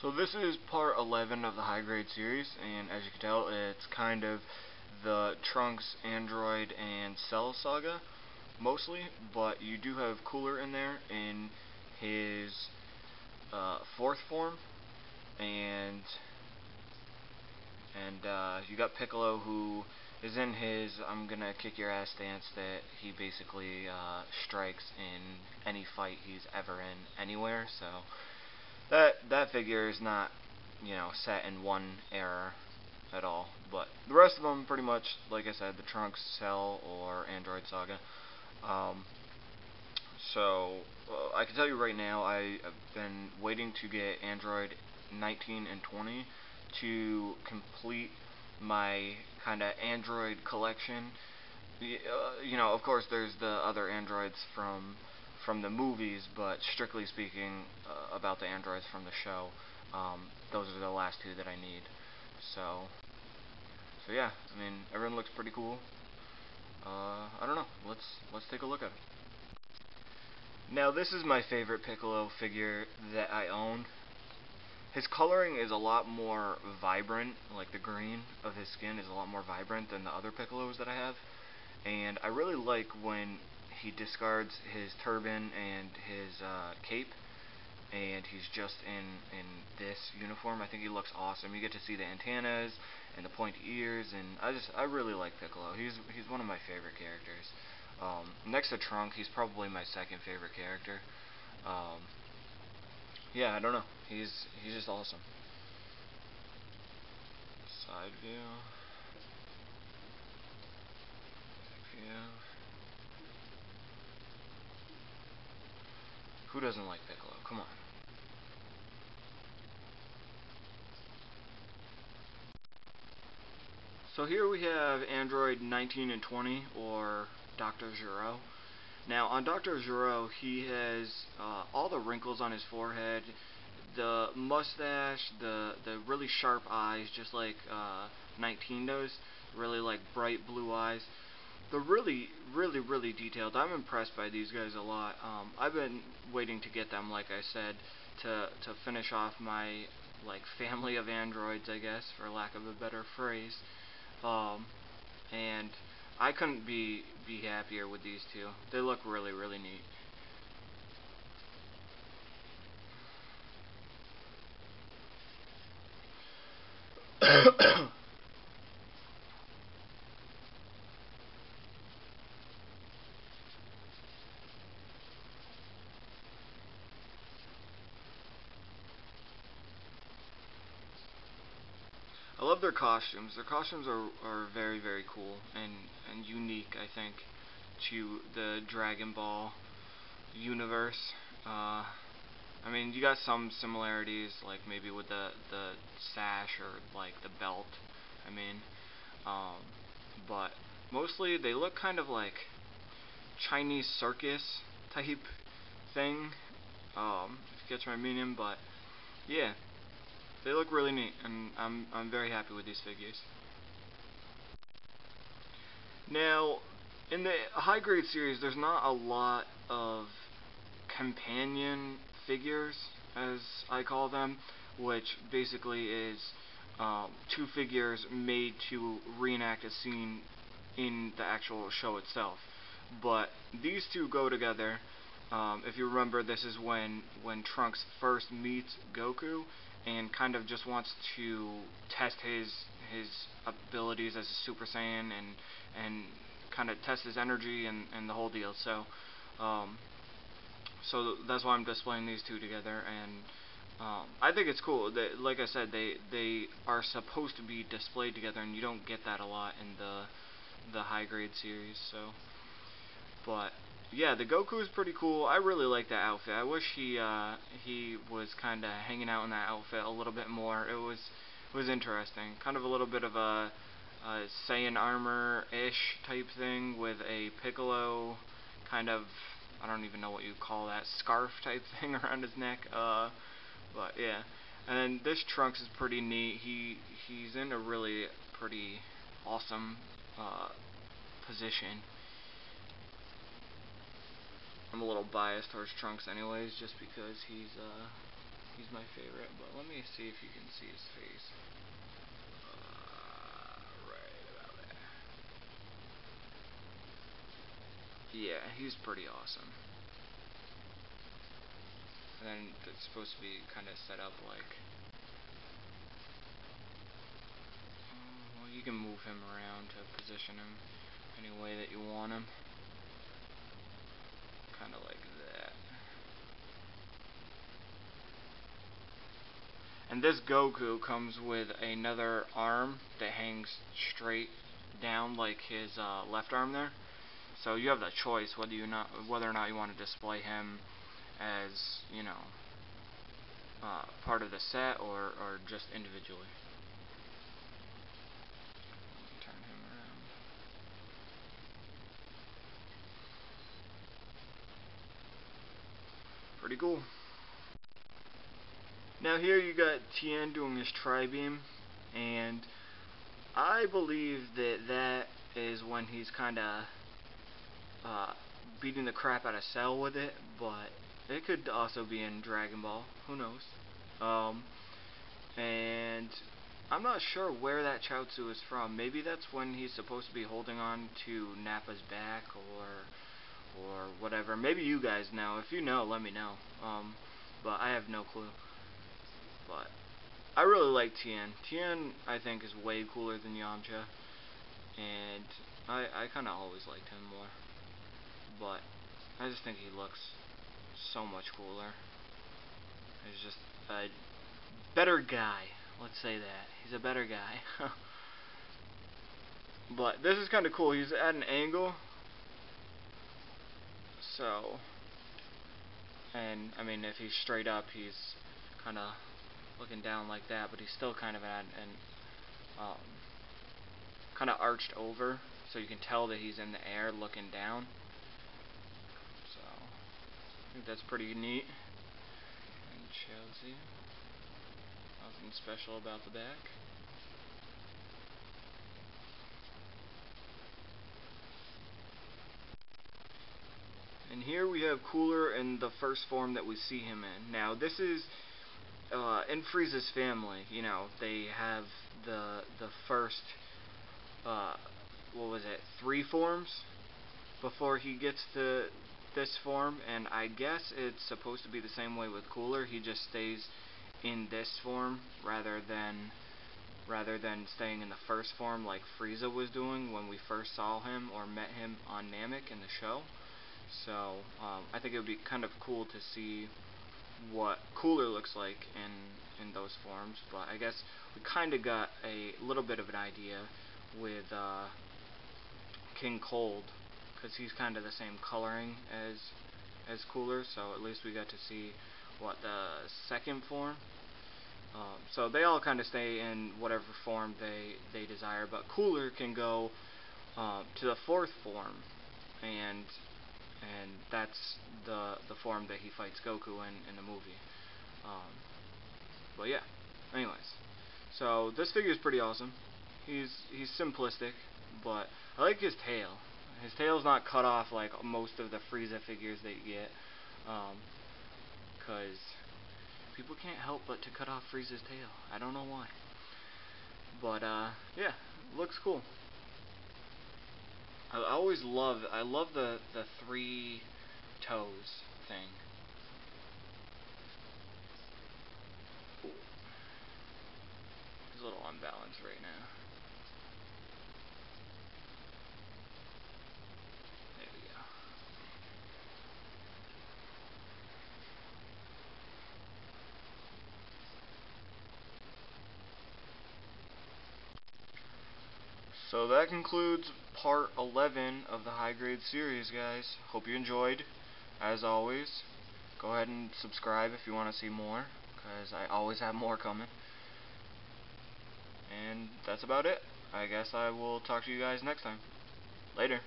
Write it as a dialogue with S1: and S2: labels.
S1: So this is part 11 of the high grade series, and as you can tell, it's kind of the Trunks, Android, and Cell saga, mostly, but you do have Cooler in there in his fourth form, and you got Piccolo, who is in his I'm gonna kick your ass stance that he basically strikes in any fight he's ever in anywhere, so that figure is not, set in one era at all. But the rest of them, pretty much, like I said, the Trunks, Cell, or Android Saga. I can tell you right now, I have been waiting to get Android 19 and 20 to complete my kind of Android collection. Of course, there's the other androids from the movies, but strictly speaking about the androids from the show, those are the last two that I need. So yeah, I mean, everyone looks pretty cool. I don't know. Let's take a look at it. Now, this is my favorite Piccolo figure that I own. His coloring is a lot more vibrant, like the green of his skin is a lot more vibrant than the other Piccolos that I have. And I really like when he discards his turban and his cape, and he's just in this uniform. I think he looks awesome. You get to see the antennas and the pointy ears, and I really like Piccolo. He's one of my favorite characters. Next to Trunk, he's probably my second favorite character. Yeah, I don't know. He's just awesome. Side view. Back view. Who doesn't like Piccolo? Come on. So here we have Android 19 and 20, or Dr. Gero. Now, on Dr. Gero, he has all the wrinkles on his forehead, the mustache, the really sharp eyes, just like 19 does, really like bright blue eyes. They're really, really, really detailed. I'm impressed by these guys a lot. I've been waiting to get them, like I said, to finish off my family of androids, I guess, for lack of a better phrase. And I couldn't be happier with these two. They look really, really neat. I love their costumes. Their costumes are very, very cool and unique, I think, to the Dragon Ball universe. I mean, you got some similarities, like maybe with the sash or like the belt. I mean, but mostly they look kind of like Chinese circus type thing. If you catch my meaning, but yeah. They look really neat, and I'm very happy with these figures. Now, in the high grade series, there's not a lot of companion figures, as I call them, which basically is two figures made to reenact a scene in the actual show itself. But these two go together. If you remember, this is when Trunks first meets Goku and kind of just wants to test his abilities as a Super Saiyan and kind of test his energy and the whole deal. So that's why I'm displaying these two together, and I think it's cool. Like I said, they are supposed to be displayed together, and you don't get that a lot in the high grade series. So, but yeah, the Goku is pretty cool. I really like that outfit. I wish he was kind of hanging out in that outfit a little bit more. It was interesting. Kind of a little bit of a Saiyan armor-ish type thing with a Piccolo kind of, I don't even know what you call that, scarf type thing around his neck. But yeah. And then this Trunks is pretty neat. He's in a really pretty awesome position. I'm a little biased towards Trunks anyways, just because he's He's my favorite, but let me see if you can see his face. Right about there. Yeah, he's pretty awesome. And then it's supposed to be kind of set up like... well, you can move him around to position him any way that you want him. Kind of like that. And this Goku comes with another arm that hangs straight down like his left arm there. So you have the choice whether or not you want to display him as, you know, part of the set or just individually. Turn him around. Pretty cool. Now here you got Tien doing his tri-beam, and I believe that is when he's kind of beating the crap out of Cell with it, but it could also be in Dragon Ball. Who knows? And I'm not sure where that Chaozu is from. Maybe that's when he's supposed to be holding on to Nappa's back or whatever. Maybe you guys know. If you know, let me know. But I have no clue. But I really like Tien. Tien, I think, is way cooler than Yamcha, and I kind of always liked him more. But I just think he looks so much cooler. He's just a better guy. Let's say that. He's a better guy. But this is kind of cool. He's at an angle. So, and I mean, if he's straight up, he's kind of looking down like that, but he's still kind of at an kind of arched over, so you can tell that he's in the air looking down. So I think that's pretty neat. And Chelsea, nothing special about the back. And here we have Cooler in the first form that we see him in. Now this is in Frieza's family. You know, they have the first what was it, 3 forms before he gets to this form, and I guess it's supposed to be the same way with Cooler. He just stays in this form rather than staying in the first form like Frieza was doing when we first saw him or met him on Namek in the show. So I think it would be kind of cool to see what Cooler looks like in those forms, but I guess we kind of got a little bit of an idea with King Cold, because he's kind of the same coloring as Cooler, so at least we got to see what the second form. So they all kind of stay in whatever form they desire, but Cooler can go to the 4th form, and that's the form that he fights Goku in the movie. But yeah, anyways, so this figure is pretty awesome. He's simplistic, but I like his tail. His tail's not cut off like most of the Frieza figures that you get, because people can't help but to cut off Frieza's tail. I don't know why. But yeah, looks cool. I love the 3 toes thing. Ooh. He's a little unbalanced right now. There we go. So that concludes part 11 of the high grade series, guys. Hope you enjoyed. As always, go ahead and subscribe if you want to see more, because I always have more coming. And that's about it. I guess I will talk to you guys next time. Later.